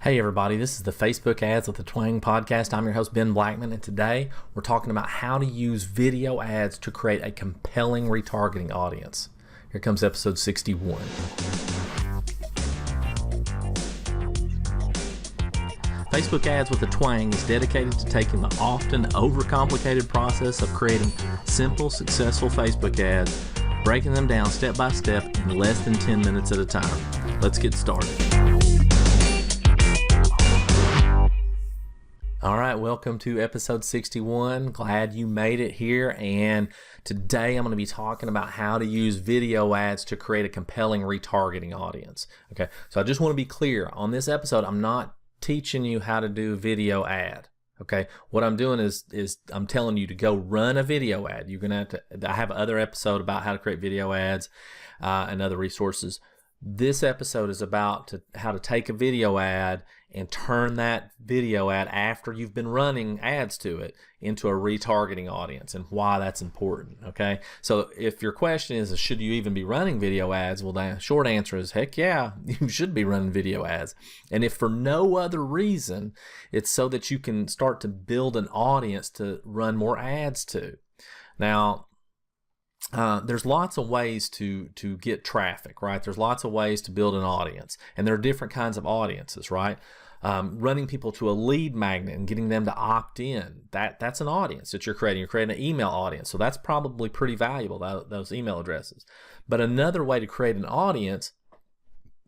Hey everybody, this is the Facebook Ads with the Twang podcast. I'm your host Ben Blackman, and today we're talking about how to use video ads to create a compelling retargeting audience. Here comes episode 61. Facebook Ads with the Twang is dedicated to taking the often overcomplicated process of creating simple, successful Facebook ads, breaking them down step by step in less than 10 minutes at a time. Let's get started. All right, welcome to episode 61. Glad you made it here. And today I'm going to be talking about how to use video ads to create a compelling retargeting audience. Okay, so I just want to be clear on this episode. I'm not teaching you how to do video ad. Okay, what I'm doing is I'm telling you to go run a video ad. You're going to have I have another episode about how to create video ads and other resources. This episode is about how to take a video ad and turn that video ad, after you've been running ads to it, into a retargeting audience, and why that's important. Okay, so if your question is, should you even be running video ads? Well, the short answer is, heck yeah, you should be running video ads. And if for no other reason, it's so that you can start to build an audience to run more ads to. Now, there's lots of ways to get traffic, right? There's lots of ways to build an audience, and there are different kinds of audiences, right? Running people to a lead magnet and getting them to opt in, that's an audience that you're creating. You're creating an email audience, so that's probably pretty valuable, those email addresses. But another way to create an audience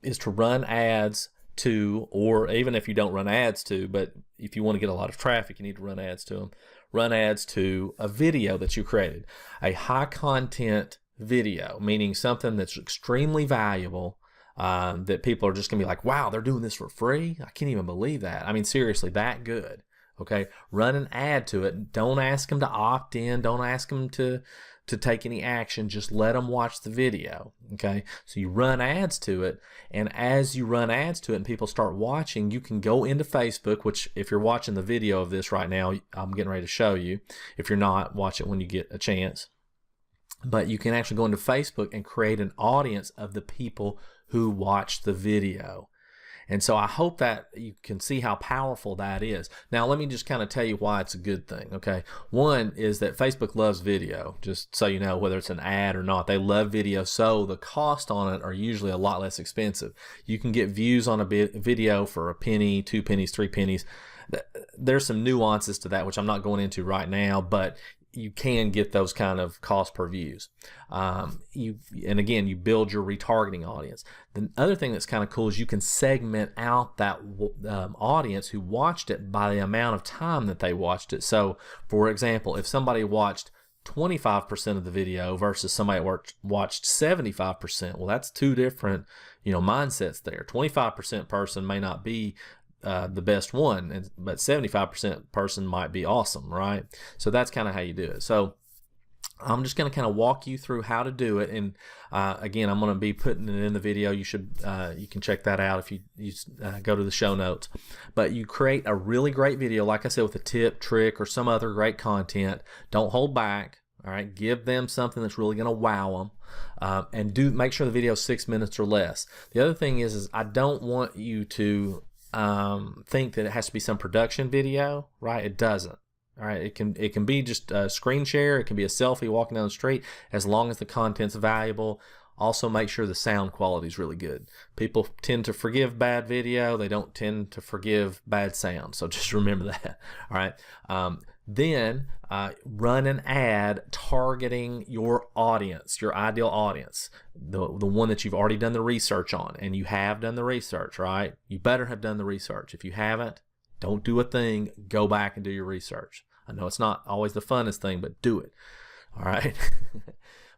is to run ads to, or even if you don't run ads to, but if you want to get a lot of traffic, you need to run ads to them. Run ads to a video that you created, a high content video, meaning something that's extremely valuable, that people are just gonna be like, wow, they're doing this for free? I can't even believe that. I mean, seriously, that good. Okay, run an ad to it. Don't ask them to opt in. Don't ask them to take any action. Just let them watch the video. Okay, so you run ads to it, and as you run ads to it and people start watching, you can go into Facebook, which if you're watching the video of this right now, I'm getting ready to show you. If you're not, watch it when you get a chance. But you can actually go into Facebook and create an audience of the people who watched the video. And so I hope that you can see how powerful that is. Now, let me just kind of tell you why it's a good thing, okay? One is that Facebook loves video, just so you know, whether it's an ad or not. They love video, so the cost on it are usually a lot less expensive. You can get views on a video for a penny, 2 pennies, 3 pennies. There's some nuances to that, which I'm not going into right now, but you can get those kind of cost per views. And again, you build your retargeting audience. The other thing that's kind of cool is you can segment out that audience who watched it by the amount of time that they watched it. So, for example, if somebody watched 25% of the video versus somebody watched 75%, well, that's two different, mindsets there. 25% person may not be the best one, but 75% person might be awesome, right? So that's kind of how you do it. So I'm just going to kind of walk you through how to do it, and again, I'm going to be putting it in the video. You can check that out if you go to the show notes. But you create a really great video, like I said, with a tip, trick, or some other great content. Don't hold back. All right, give them something that's really going to wow them, and make sure the video is 6 minutes or less. The other thing is I don't want you to think that it has to be some production video, right? It doesn't. All right, it can be just a screen share. It can be a selfie walking down the street, as long as the content's valuable. Also, make sure the sound quality is really good. People tend to forgive bad video. They don't tend to forgive bad sound. So just remember that. All right. Then run an ad targeting your audience, your ideal audience, the one that you've already done the research on, and you have done the research, right? You better have done the research. If you haven't, don't do a thing. Go back and do your research. I know it's not always the funnest thing, but do it. All right.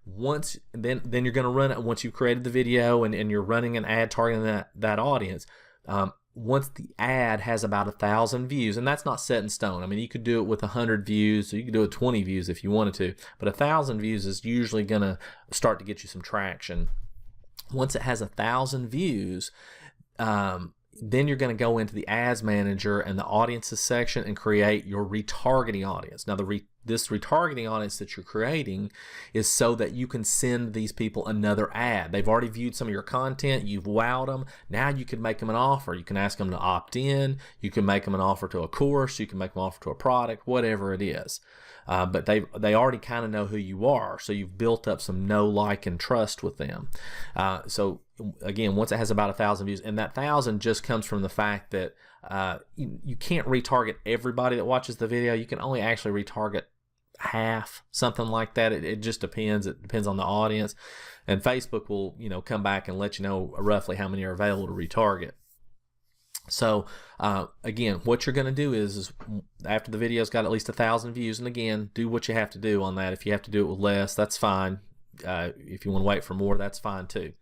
Then you're going to run it once you've created the video and you're running an ad targeting that audience. Once the ad has about 1,000 views, and that's not set in stone. I mean, you could do it with 100 views, so you could do it 20 views if you wanted to, but 1,000 views is usually going to start to get you some traction. Once it has 1,000 views, then you're going to go into the ads manager and the audiences section and create your retargeting audience. Now, the this retargeting audience that you're creating is so that you can send these people another ad. They've already viewed some of your content, you've wowed them. Now you can make them an offer. You can ask them to opt in, you can make them an offer to a course, you can make them an offer to a product, whatever it is. But they already kind of know who you are, so you've built up some know, like, and trust with them. So again, once it has about 1,000 views, and that 1,000 just comes from the fact that you can't retarget everybody that watches the video. You can only actually retarget half, something like that. It just depends. It depends on the audience, and Facebook will come back and let you know roughly how many are available to retarget. So again, what you're going to do is after the video's got at least 1,000 views, and again, do what you have to do on that. If you have to do it with less, that's fine. If you want to wait for more, that's fine too.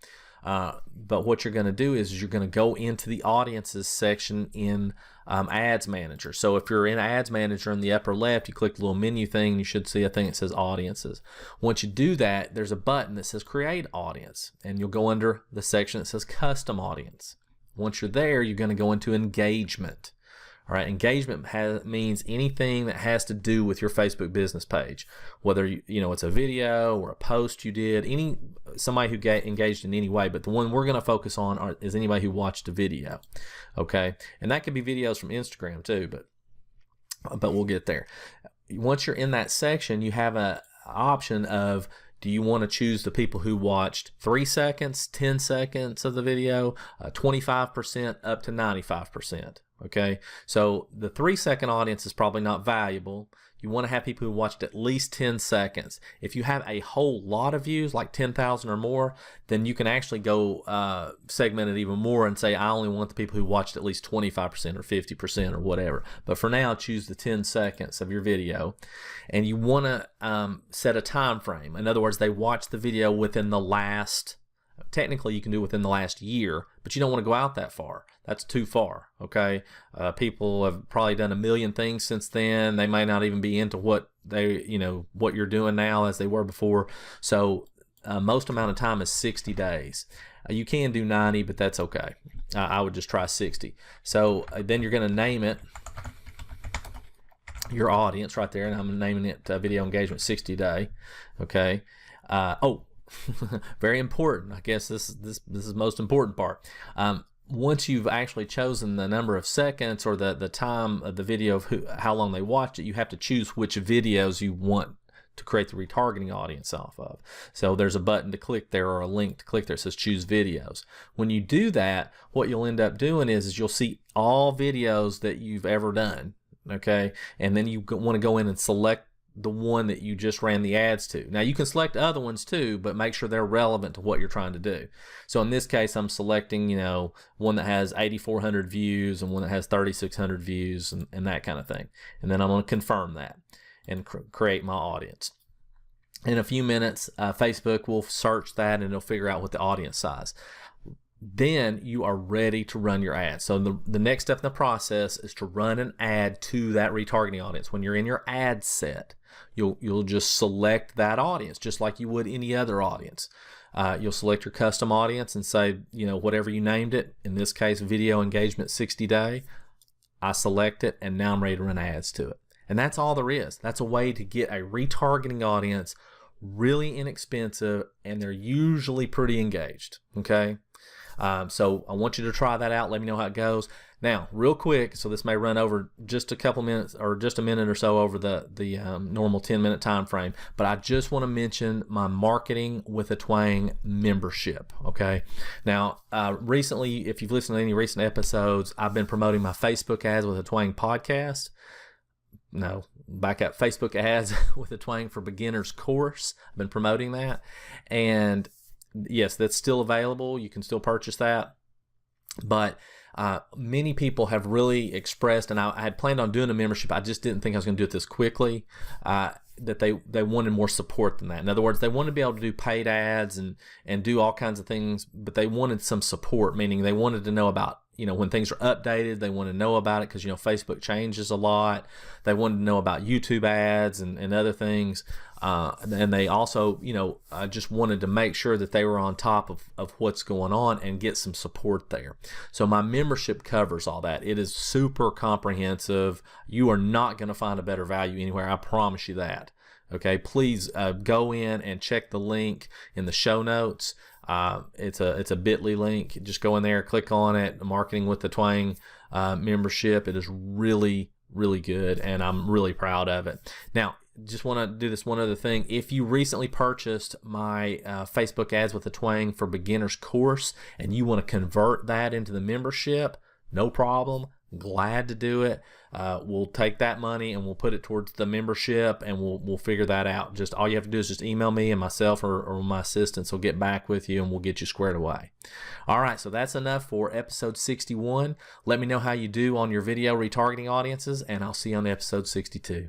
But what you're going to do is you're going to go into the audiences section in Ads Manager. So if you're in Ads Manager in the upper left, you click the little menu thing, and you should see a thing that says Audiences. Once you do that, there's a button that says Create Audience, and you'll go under the section that says Custom Audience. Once you're there, you're going to go into engagement. All right, engagement means anything that has to do with your Facebook business page, whether it's a video or a post you did, somebody who engaged in any way. But the one we're going to focus on is anybody who watched a video. Okay, and that could be videos from Instagram too, but we'll get there. Once you're in that section, you have an option of, do you want to choose the people who watched 3 seconds, 10 seconds of the video, 25% up to 95%? Okay, so the 3-second audience is probably not valuable. You want to have people who watched at least 10 seconds. If you have a whole lot of views, like 10,000 or more, then you can actually go segment it even more and say, I only want the people who watched at least 25% or 50% or whatever. But for now, choose the 10 seconds of your video. And you want to set a time frame. In other words, they watched the video within the last, technically you can do within the last year, but you don't want to go out that far. That's too far, okay? People have probably done a million things since then. They may not even be into what what you're doing now as they were before. So most amount of time is 60 days. You can do 90, but that's okay. I would just try 60. So then you're going to name it your audience right there, and I'm naming it Video Engagement 60 Day, okay? Very important. I guess this is the most important part. Once you've actually chosen the number of seconds or the time of the video of how long they watched it, you have to choose which videos you want to create the retargeting audience off of. So there's a button to click there or a link to click there that says choose videos. When you do that, what you'll end up doing is you'll see all videos that you've ever done, okay? And then you want to go in and select the one that you just ran the ads to. Now you can select other ones too, but make sure they're relevant to what you're trying to do. So in this case, I'm selecting, one that has 8,400 views and one that has 3,600 views and that kind of thing. And then I'm going to confirm that and create my audience. In a few minutes, Facebook will search that and it'll figure out what the audience size. Then you are ready to run your ad. So the next step in the process is to run an ad to that retargeting audience. When you're in your ad set, you'll just select that audience just like you would any other audience. You'll select your custom audience and say, whatever you named it. In this case, Video Engagement 60 Day. I select it, and now I'm ready to run ads to it. And that's all there is. That's a way to get a retargeting audience really inexpensive, and they're usually pretty engaged. Okay. So I want you to try that out. Let me know how it goes. Now, real quick, so this may run over just a couple minutes or just a minute or so over the normal 10-minute time frame, but I just want to mention my Marketing with a Twang membership, okay? Now, recently, if you've listened to any recent episodes, I've been promoting my Facebook Ads with a Twang podcast. No, back up, Facebook Ads with a Twang for Beginners course. I've been promoting that, and yes, that's still available. You can still purchase that. But many people have really expressed, and I had planned on doing a membership. I just didn't think I was going to do it this quickly, that they wanted more support than that. In other words, they wanted to be able to do paid ads and do all kinds of things, but they wanted some support, meaning they wanted to know about, when things are updated, they want to know about it because, Facebook changes a lot. They wanted to know about YouTube ads and other things. And they also, just wanted to make sure that they were on top of what's going on and get some support there. So my membership covers all that. It is super comprehensive. You are not going to find a better value anywhere. I promise you that. Okay, please go in and check the link in the show notes. It's a bit.ly link. Just go in there, click on it. Marketing with the Twang membership. It is really, really good, and I'm really proud of it. Now, just want to do this one other thing. If you recently purchased my Facebook Ads with the Twang for Beginners course and you want to convert that into the membership, no problem. Glad to do it. We'll take that money and we'll put it towards the membership, and we'll figure that out. Just all you have to do is just email me, and myself or my assistants will get back with you and we'll get you squared away. All right, so that's enough for episode 61. Let me know how you do on your video retargeting audiences, and I'll see you on episode 62.